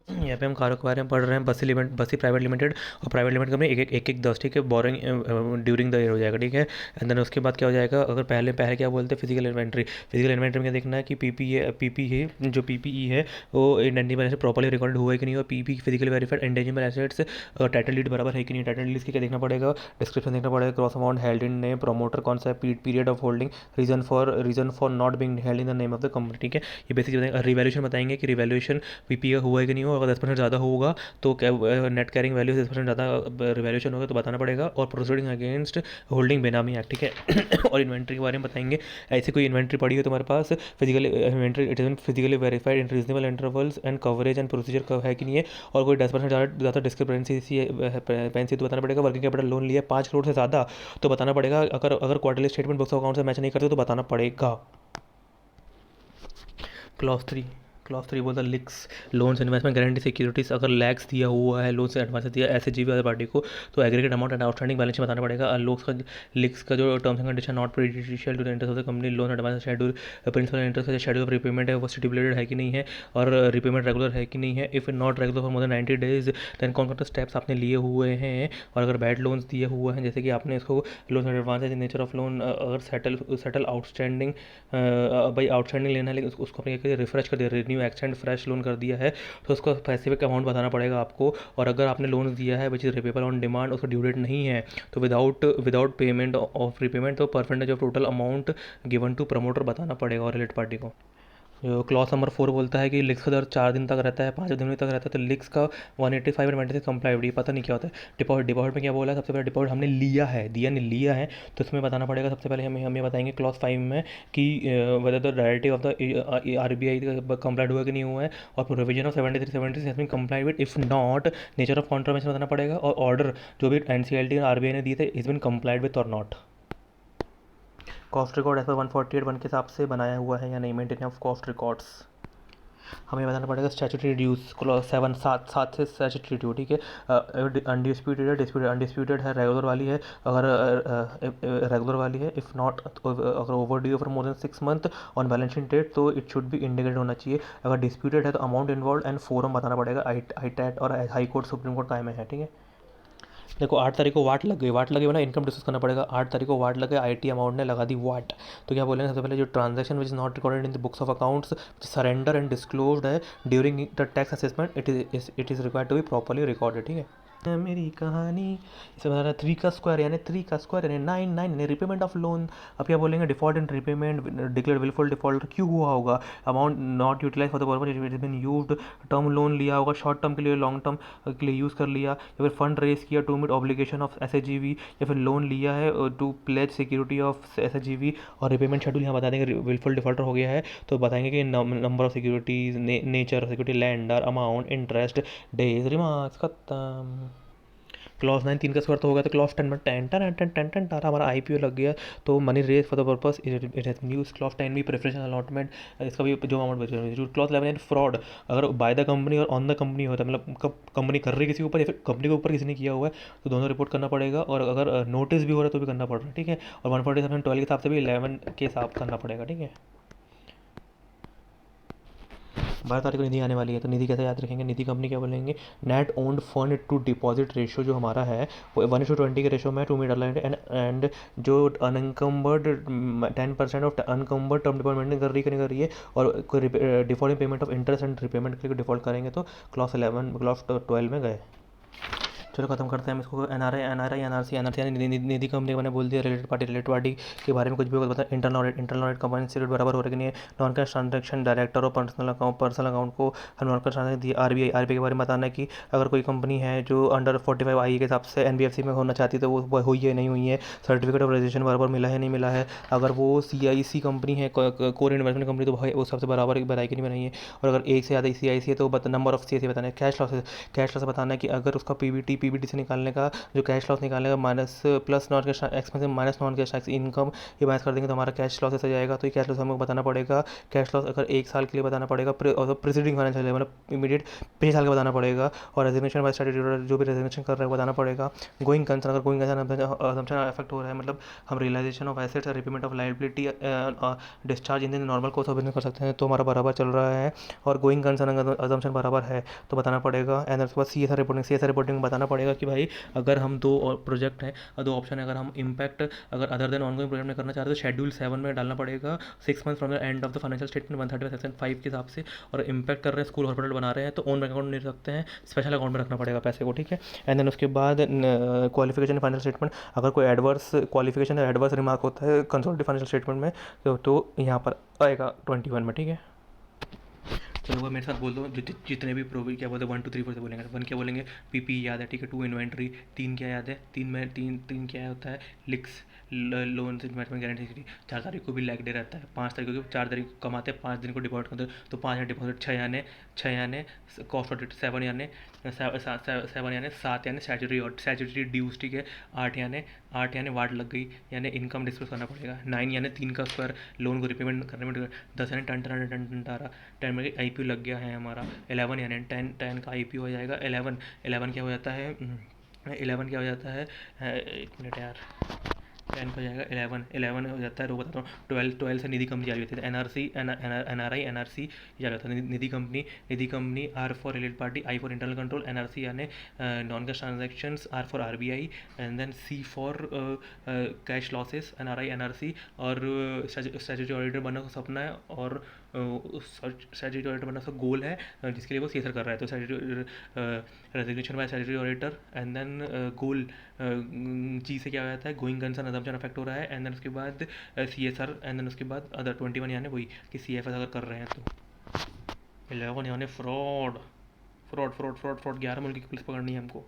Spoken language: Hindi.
यहाँ पे हम कारों के बारे में पढ़ रहे हैं। बसी प्राइवेट लिमिटेड और प्राइवेट लिमिटेड कंपनी एक 10, ठीक है। बोरिंग ड्यूरिंग द ईयर हो जाएगा, ठीक है। एंड देन उसके बाद क्या हो जाएगा, अगर पहले पहले क्या बोलते हैं, फिजिकल इन्वेंट्री। फिजिकल इन्वेंट्री में क्या देखना है कि पीपी है, जो पीपीई है वो इंटेंजिबल एसेट प्रॉपर्ली रिकॉर्डेड हुआ है कि नहीं, और PP physically verified intangible assets title deed बराबर है कि नहीं। टाइटल डीड की क्या देखना पड़ेगा, डिस्क्रिप्शन देखना पड़ेगा, gross amount held in name, promoter कौन सा है, period of holding, reason for not being held in the name of the company, ठीक है। ये बेसिक बताएंगे। रिवैल्यूशन बताएंगे कि रिवैल्यूशन पीपी का हुआ है कि नहीं हुआ। अगर 10% ज़्यादा होगा तो क्या नेट कैरिंग वैल्यू से 10% ज़्यादा रिवैल्यूशन होगा तो बताना पड़ेगा। और प्रोसीडिंग अगेंस्ट होल्डिंग बेनामी एक्ट, ठीक है। और इन्वेंट्री के बारे में बताएंगे। ऐसी कोई इन्वेंट्री पड़ी हो तुम्हारे पास, physically inventory it is physically verified in reasonable intervals and coverage and procedure का है कि नहीं है। और कोई 10% ज़्यादा डिस्क्रिपेंसी पेंसी तो बताना पड़ेगा। वर्किंग कैपिटल लोन लिया 5 करोड़ से ज़्यादा तो बताना पड़ेगा। अगर quarterly statement books of account से मैच नहीं करते तो बताना पड़ेगा। क्लॉज 3, क्लॉज 3 बोलता है लिक्स, लोन्स इन्वेस्टमेंट गारंटी सिक्योरिटीज अगर लैक्स दिया हुआ है, लोन से एडवांस दिया ऐसे जीवी वाले पार्टी को, तो aggregate amount and outstanding balance बताना पड़ेगा। लोक्स का लिक्स का जो terms and condition not prejudicial to the interest of the company, loan advance schedule, principal interest का शेड्यूल ऑफ रिपेमेंट है वो स्टिपुलेटेड है कि नहीं है, और रिपेमेंट रेगुलर है कि नहीं है। If not regular for more than 90 days then कौन कौन से स्टेप्स आपने लिए हुए हैं। और अगर बैड लोन्स दिए हुए हैं, जैसे कि आपने इसको लोन एडवांस है, नेचर ऑफ लोन, अगर सेटल आउटस्टैंडिंग, भाई आउटस्टैंडिंग लेना है लेकिन उसको अपने रिफ्रेश कर दिया, रिन्यू एक्सटेंड फ्रेश लोन कर दिया है, तो उसका स्पेसिफिक अमाउंट बताना पड़ेगा आपको। और अगर आपने लोन दिया है which is repayable on demand, उसका ड्यू डेट नहीं है, तो विदाउट पेमेंट ऑफ रिपेमेंट तो percentage of total amount given to promoter बताना पड़ेगा और रिलेट पार्टी को। जो क्लॉज नंबर 4 बोलता है कि लिक्स का दर 4 दिन तक रहता है, 5 दिन तक रहता है, तो लिक्स का 185 एंड 26 कंप्लाई, ये पता नहीं क्या होता है। डिपॉजिट, डिपॉजिट में क्या बोला है, सबसे पहले डिपॉजिट हमने लिया है, दिया नहीं लिया है, तो इसमें बताना पड़ेगा। सबसे पहले हमें बताएंगे क्लॉज 5 में कि whether the directive of the RBI complied हुआ कि नहीं हुआ है, और provision of 73 has been complied with, if not nature of controversy बताना पड़ेगा, और ऑर्डर जो भी एनसीएलटी और आरबीआई ने दिए थे इज बीन कंप्लाइड विद और नॉट। कॉस्ट रिकॉर्ड ऐसा 148(1) के हिसाब से बनाया हुआ है या नहीं, मेंटेन ऑफ कॉस्ट रिकॉर्ड्स हमें बताना पड़ेगा। स्टैचुटरी ड्यूज क्लॉज 7, 7 से स्टैचुटरी ड्यू, ठीक है। अनडिस्प्यूटेड है, डिस्प्यूटेड अनडिस्प्यूटेड है, रेगुलर वाली है, अगर रेगुलर वाली है, इफ़ नॉट अगर over due for more than 6 month on balance sheet date तो इट शुड बी इंडिकेटेड होना चाहिए। अगर डिस्प्यूटेड है तो अमाउंट इन्वॉल्व एंड फोरम बताना पड़ेगा। आई टैट और हाई कोर्ट सुप्रीम कोर्ट काय में है, ठीक है। देखो 8 तारीख को वाट लग गई, वाट लगे ना इनकम डिस्कस करना पड़ेगा। 8 तारीख को वाट लगे, आईटी अमाउंट ने लगा दी वाट, तो क्या बोलेंगे सबसे पहले, जो transaction which is not recorded in the books of accounts surrender and disclosed है during the tax assessment, it is required to be properly recorded, ठीक है। मेरी कहानी इसे बता रहा है 3 का स्क्वायर यानी 3 का स्क्वायर यानी 9 यानी रिपेमेंट ऑफ लोन। अब क्या बोलेंगे, default in repayment declare wilful default क्यों हुआ होगा, amount not utilise for the purpose it is been used, term loan लिया होगा शॉर्ट टर्म के लिए, लॉन्ग टर्म के लिए यूज़ कर लिया, या फिर फंड रेज किया टू मीट ऑब्लिगेशन ऑफ एसएचजीवी, या फिर लोन लिया है टू प्लेज सिक्योरिटी ऑफ एसएचजीवी। और रिपेमेंट शेड्यूल यहाँ बता देंगे, विलफुल डिफॉल्टर हो गया है तो बताएंगे कि number of securities, nature security, lander, amount, interest, days, remarks, खत्म। क्लॉज 9 3 का स्क्वायर तो हो गया, तो क्लॉज 10 में ten ten ten ten ten टारा हमारा आईपीओ लग गया, तो money raise for the purpose it has news. Clause 10 भी प्रेफरेंशियल अलॉटमेंट, इसका भी जो अमाउंट बचा। जो क्लॉज 11 फ्रॉड, अगर बाय द कंपनी और ऑन द कंपनी होता है, मतलब कब कंपनी कर रही है किसी के ऊपर या फिर कंपनी के ऊपर किसी ने किया हुआ है, तो दोनों रिपोर्ट करना पड़ेगा। और अगर नोटिस भी हो रहा है तो भी करना पड़ रहा है, ठीक है। और 147(12) के हिसाब से भी 11 के हिसाब करना पड़ेगा, ठीक है। 12 तारीख को निधि आने वाली है, तो निधि कैसे याद रखेंगे, निधि कंपनी क्या बोलेंगे, net owned fund to deposit ratio जो हमारा है वो 1:20 के रेशियो में 2 मीटर लाइन एंड जो अनकम्बर्ड 10% ऑफ अनकम्बर्ड टर्म डिपॉजिट कर रही है, नहीं कर रही है, और कोई defaulting payment of interest and repayment के लिए डिफॉल्ट करेंगे तो क्लॉज 12 में गए। चलो खत्म करते हैं हम इसको। एनआरआई एनआरसी यानी निधि कंपनी मैंने बोल दिया। रिलेटेड पार्टी के बारे में कुछ भी होगा बता। इंटरनल ऑडिट कंपनी से बराबर हो रहा है कि नहीं है। नॉन कैश ट्रांजैक्शन डायरेक्टर और पर्सनल अकाउंट को हम नॉन कैश ट्रांजैक्शन दिए। आरबीआई के बारे में बताना है कि अगर कोई कंपनी है जो अंडर 45 आई के हिसाब से एनबीएफसी में होना चाहती है तो वो हुई है नहीं हुई है, सर्टिफिकेट ऑफ रजिस्ट्रेशन बराबर मिला है नहीं मिला है। अगर वो सीआईसी कंपनी है, कोर इन्वेस्टमेंट कंपनी, तो भाई वो सबसे बराबर बनाई कि नहीं बनाई है। और अगर एक से ज़्यादा सीआईसी है तो नंबर ऑफ सीआईसी बताना है। कैश लॉस बताना है कि अगर उसका पीबीटी से निकालने का, जो कैश लॉस निकालने का, minus plus non cash expensive minus non cash income, ये माइनस कर देंगे तो हमारा कैश लॉस ऐसा जाएगा। तो ये कैश लॉस हमको बताना पड़ेगा। कैश लॉस अगर 1 साल के लिए बताना पड़ेगा, और प्रीसीडिंग फाइनेंशियल मतलब इमीडिएट पिछले साल का बताना पड़ेगा। और रेजिग्नेशन बाय स्टैट्यूटरी जो भी रेजिग्नेशन कर रहा है वो बताना पड़ेगा। गोइंग कंसर्न, अगर गोइंग कंसर्न असम्पशन अफेक्ट हो रहा है, मतलब हम realisation of assets, repayment of liability, discharge in the normal course of business कर सकते हैं, तो हमारा बराबर चल रहा है। और गोइंग कंसर्न अगर असम्पशन बराबर है तो बताना पड़ेगा। एंड उसके बाद सी एस आर रिपोर्टिंग बताना पड़ेगा कि भाई अगर हम दो प्रोजेक्ट हैं, दो ऑप्शन है, अगर हम इम्पैक्ट अगर अदर देन ऑनगोइंग प्रोजेक्ट में करना चाहते हैं तो शेड्यूल 7 में डालना पड़ेगा 6 month from the end of the financial statement 130 section 5 के हिसाब से। और इम्पैक्ट कर रहे हैं, स्कूल हॉस्पिटल बना रहे हैं, तो ओन बैंक अकाउंट नहीं रख सकते हैं, स्पेशल अकाउंट में रखना पड़ेगा पैसे को, ठीक है। एंड देन उसके बाद क्वालिफिकेशन फाइनेंशियल स्टेटमेंट, अगर कोई एडवर्स क्वालिफिकेशन या एडवर्स रिमार्क होता है कंसोलिडेटेड फाइनेंशियल स्टेटमेंट में तो यहाँ पर आएगा 21 में, ठीक है। चलो वो मेरे साथ बोल दो, जितने भी प्रो क्या बोलते हैं 1 2 3 4 से बोलेंगे। 1 क्या बोलेंगे, पीपी याद है, ठीक है। 2 इन्वेंट्री, 3 क्या याद है, 3 में 3 क्या होता है, लिक्स लोन इन्वेस्टमेंट गारंटी। 4 तारीख को भी लैग डे रहता है, 5 तारीख को, 4 तारीख को कमाते हैं, 5 दिन को डिपॉजिट करते हैं, तो 5 डिपॉजिट, 6 यानी कॉस्ट ऑडिट, 7 यानी 7 यानी स्टैट्यूटरी ड्यूज, ठीक है। 8 यानी वाट लग गई, यानी इनकम डिस्क्लोज करना पड़ेगा। 9 यानी 3 का स्क्वायर, लोन को रिपेमेंट करने में। 10 यानी टन टन टन टन टारा, 10 में आईपीओ लग गया है हमारा। 11 यानी 10 का आईपीओ हो जाएगा। 11 क्या हो जाता है, 11 क्या हो जाता है, 1 मिनट यार, 10 हो जाएगा 11 हो जाता है, रो बताता हूँ। 12 से निधि कंपनी जारी होती है, एनआरसी, एनआरआई, एनआरसी जारी होता है। Nidhi company, R for related party, I for internal control, NRC यानी non cash transactions, R for RBI, and then C for cash losses, NRI, NRC. और स्टैट्यूटरी ऑडिटर बनने का सपना है, और स्टैट्यूटरी ऑडिटर बनने का गोल है, जिसके लिए वो सीएसआर कर रहा है। तो statutory resignation by statutory auditor, and then goal G से क्या हो जाता है, गोइंग कंसर्न असम्पशन अफेक्ट हो रहा है। एंड देन उसके बाद सीएसआर, एंड देन उसके बाद अदर 21 यानी वही कि सीएफएस अगर कर रहे हैं तो। 11 यानी फ्रॉड, 11 मुल्क की पुलिस पकड़नी है हमको।